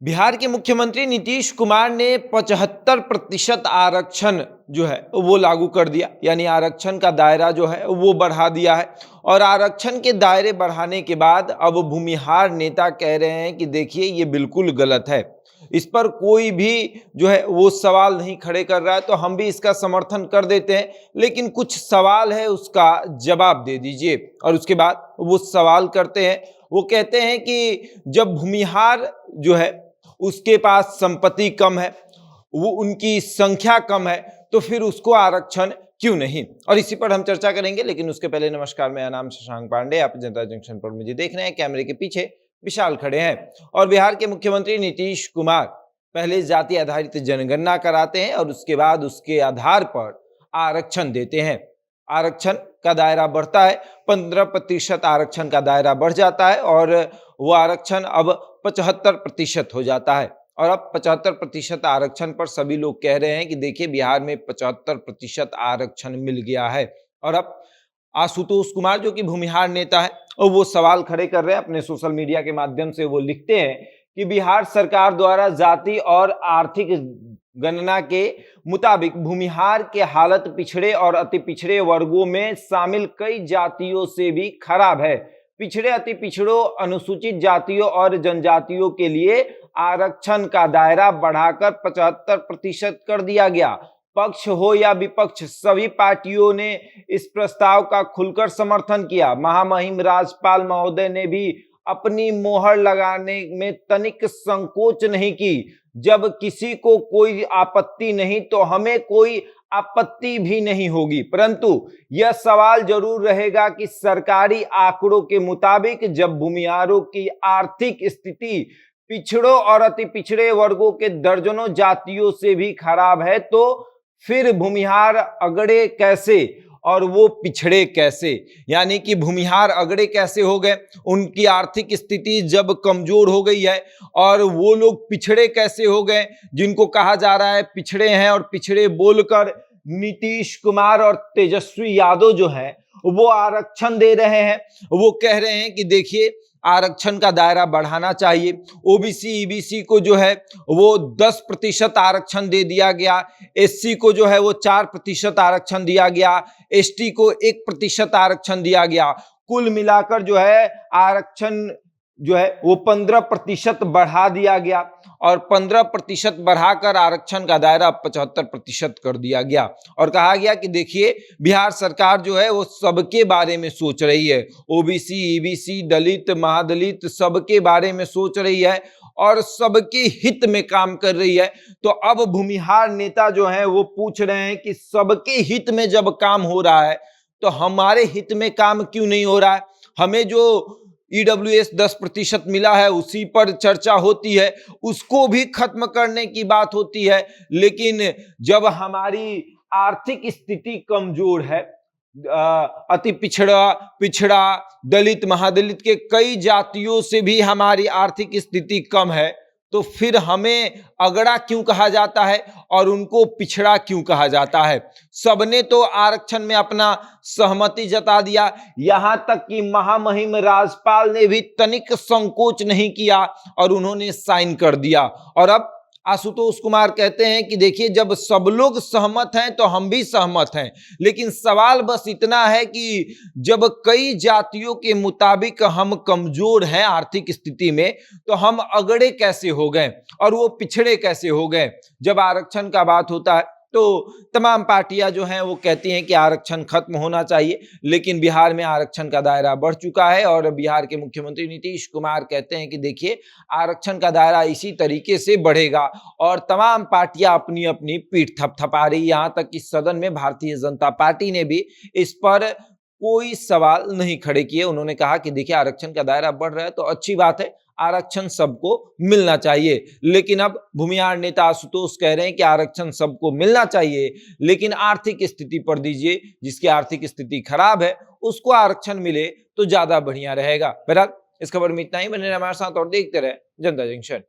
बिहार के मुख्यमंत्री नीतीश कुमार ने 75% आरक्षण जो है वो लागू कर दिया। यानी आरक्षण का दायरा जो है वो बढ़ा दिया है। और आरक्षण के दायरे बढ़ाने के बाद अब भूमिहार नेता कह रहे हैं कि देखिए ये बिल्कुल गलत है, इस पर कोई भी जो है वो सवाल नहीं खड़े कर रहा है, तो हम भी इसका समर्थन कर देते हैं, लेकिन कुछ सवाल है उसका जवाब दे दीजिए। और उसके बाद वो सवाल करते हैं, वो कहते हैं कि जब भूमिहार जो है उसके पास संपत्ति कम है, वो उनकी संख्या कम है, तो फिर उसको आरक्षण क्यों नहीं। और इसी पर हम चर्चा करेंगे, लेकिन उसके पहले नमस्कार, मेरा नाम शशांक पांडे, आप जनता जंक्शन पर मुझे देख रहे हैं। कैमरे के पीछे विशाल खड़े हैं। और बिहार के मुख्यमंत्री नीतीश कुमार पहले जाति आधारित जनगणना कराते हैं और उसके बाद उसके आधार पर आरक्षण देते हैं। आरक्षण का दायरा बढ़ता है, 15% आरक्षण का दायरा बढ़ जाता है और वो आरक्षण अब 75% हो जाता है। और अब 75% आरक्षण पर सभी लोग कह रहे हैं कि देखिए बिहार में 75% आरक्षण मिल गया है। और अब आशुतोष कुमार जो कि भूमिहार नेता है और वो सवाल खड़े कर रहे हैं अपने सोशल मीडिया के माध्यम से। वो लिखते हैं कि बिहार सरकार द्वारा जाति और आर्थिक गणना के मुताबिक भूमिहार के हालत पिछड़े और अति पिछड़े वर्गों में शामिल कई जातियों से भी खराब है। पिछड़े, अति पिछड़ों, अनुसूचित जातियों और जनजातियों के लिए आरक्षण का दायरा बढ़ाकर 75% कर दिया गया। पक्ष हो या विपक्ष, सभी पार्टियों ने इस प्रस्ताव का खुलकर समर्थन किया। महामहिम राज्यपाल महोदय ने भी अपनी मोहर लगाने में तनिक संकोच नहीं की। जब किसी को कोई आपत्ति नहीं तो हमें कोई आपत्ति भी नहीं होगी, परंतु यह सवाल जरूर रहेगा कि सरकारी आंकड़ों के मुताबिक जब भूमिहारों की आर्थिक स्थिति पिछड़ों और अति पिछड़े वर्गों के दर्जनों जातियों से भी खराब है, तो फिर भूमिहार अगड़े कैसे और वो पिछड़े कैसे। यानी कि भूमिहार अगड़े कैसे हो गए, उनकी आर्थिक स्थिति जब कमजोर हो गई है, और वो लोग पिछड़े कैसे हो गए जिनको कहा जा रहा है पिछड़े हैं। और पिछड़े बोलकर नीतीश कुमार और तेजस्वी यादव जो है वो आरक्षण दे रहे हैं। वो कह रहे हैं कि देखिए आरक्षण का दायरा बढ़ाना चाहिए। ओबीसी ईबीसी को जो है वो 10% आरक्षण दे दिया गया, एससी को जो है वो 4% आरक्षण दिया गया, एसटी को 1% आरक्षण दिया गया। कुल मिलाकर जो है आरक्षण जो है वो 15% बढ़ा दिया गया और 15% बढ़ाकर आरक्षण का दायरा 75% कर दिया गया। और कहा गया कि देखिए बिहार सरकार जो है वो सबके बारे में सोच रही है, ओबीसी ईबीसी दलित महादलित सबके बारे में सोच रही है और सबके हित में काम कर रही है। तो अब भूमिहार नेता जो है वो पूछ रहे हैं कि सबके हित में जब काम हो रहा है तो हमारे हित में काम क्यों नहीं हो रहा है। हमें जो ईडब्ल्यूएस 10% मिला है उसी पर चर्चा होती है, उसको भी खत्म करने की बात होती है। लेकिन जब हमारी आर्थिक स्थिति कमजोर है, अति पिछड़ा पिछड़ा दलित महादलित के कई जातियों से भी हमारी आर्थिक स्थिति कम है, तो फिर हमें अगड़ा क्यों कहा जाता है और उनको पिछड़ा क्यों कहा जाता है। सबने तो आरक्षण में अपना सहमति जता दिया, यहां तक कि महामहिम राज्यपाल ने भी तनिक संकोच नहीं किया और उन्होंने साइन कर दिया। और अब आशुतोष कुमार कहते हैं कि देखिए जब सब लोग सहमत हैं तो हम भी सहमत हैं, लेकिन सवाल बस इतना है कि जब कई जातियों के मुताबिक हम कमजोर हैं आर्थिक स्थिति में, तो हम अगड़े कैसे हो गए और वो पिछड़े कैसे हो गए। जब आरक्षण का बात होता है तो तमाम पार्टियां जो हैं वो कहती हैं कि आरक्षण खत्म होना चाहिए, लेकिन बिहार में आरक्षण का दायरा बढ़ चुका है। और बिहार के मुख्यमंत्री नीतीश कुमार कहते हैं कि देखिए आरक्षण का दायरा इसी तरीके से बढ़ेगा और तमाम पार्टियां अपनी अपनी पीठ थपथपा रही। यहाँ तक कि सदन में भारतीय जनता पार्टी ने भी इस पर कोई सवाल नहीं खड़े किए। उन्होंने कहा कि देखिए आरक्षण का दायरा बढ़ रहा है तो अच्छी बात है, आरक्षण सबको मिलना चाहिए। लेकिन अब भूमिहार नेता आशुतोष कह रहे हैं कि आरक्षण सबको मिलना चाहिए, लेकिन आर्थिक स्थिति पर दीजिए, जिसकी आर्थिक स्थिति खराब है उसको आरक्षण मिले तो ज्यादा बढ़िया रहेगा। बहरहाल इस खबर में इतना ही। बने रहिए हमारे साथ और देखते रहे जनता जंक्शन।